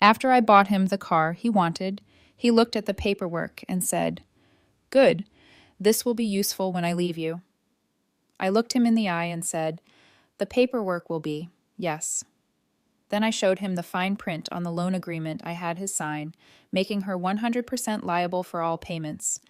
After I bought him the car he wanted, he looked at the paperwork and said, "Good, this will be useful when I leave you." I looked him in the eye and said, "The paperwork will be, yes." Then I showed him the fine print on the loan agreement I had his sign, making her 100% liable for all payments.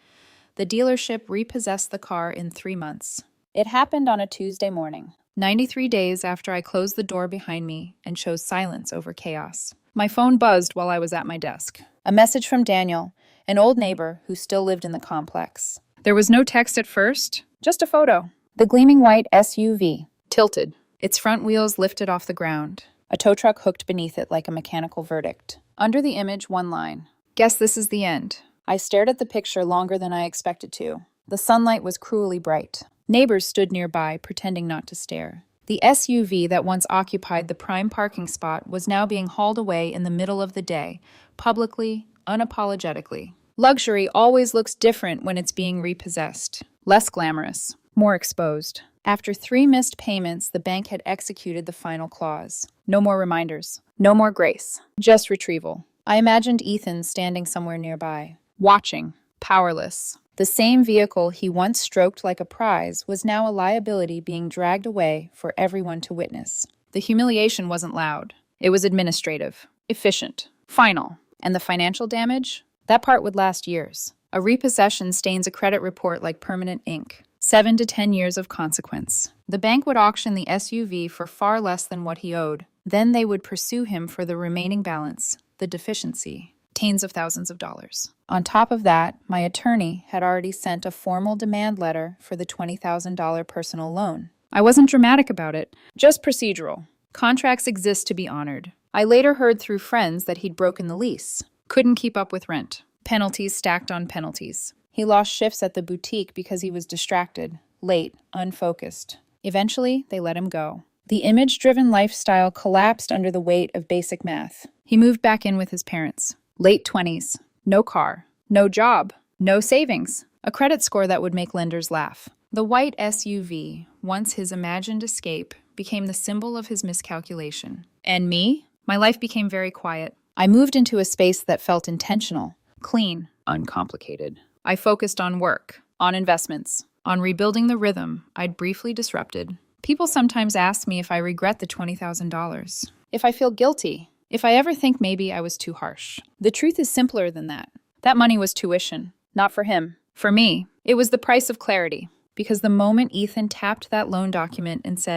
The dealership repossessed the car in 3 months. It happened on a Tuesday morning, 93 days after I closed the door behind me and chose silence over chaos. My phone buzzed while I was at my desk. A message from Daniel, an old neighbor who still lived in the complex. There was no text at first, just a photo. The gleaming white SUV, tilted, its front wheels lifted off the ground. A tow truck hooked beneath it like a mechanical verdict. Under the image, one line. "Guess this is the end." I stared at the picture longer than I expected to. The sunlight was cruelly bright. Neighbors stood nearby, pretending not to stare. The SUV that once occupied the prime parking spot was now being hauled away in the middle of the day, publicly, unapologetically. Luxury always looks different when it's being repossessed. Less glamorous, more exposed. After 3 missed payments, the bank had executed the final clause. No more reminders. No more grace. Just retrieval. I imagined Ethan standing somewhere nearby, watching, powerless. The same vehicle he once stroked like a prize was now a liability being dragged away for everyone to witness. The humiliation wasn't loud. It was administrative, efficient, final. And the financial damage? That part would last years. A repossession stains a credit report like permanent ink. 7 to 10 years of consequence. The bank would auction the SUV for far less than what he owed. Then they would pursue him for the remaining balance, the deficiency, tens of thousands of dollars. On top of that, my attorney had already sent a formal demand letter for the $20,000 personal loan. I wasn't dramatic about it, just procedural. Contracts exist to be honored. I later heard through friends that he'd broken the lease, couldn't keep up with rent. Penalties stacked on penalties. He lost shifts at the boutique because he was distracted, late, unfocused. Eventually, they let him go. The image-driven lifestyle collapsed under the weight of basic math. He moved back in with his parents. Late 20s. No car. No job. No savings. A credit score that would make lenders laugh. The white SUV, once his imagined escape, became the symbol of his miscalculation. And me? My life became very quiet. I moved into a space that felt intentional, clean, uncomplicated. I focused on work, on investments, on rebuilding the rhythm I'd briefly disrupted. People sometimes ask me if I regret the $20,000, if I feel guilty, if I ever think maybe I was too harsh. The truth is simpler than that. That money was tuition, not for him. For me, it was the price of clarity, because the moment Ethan tapped that loan document and said,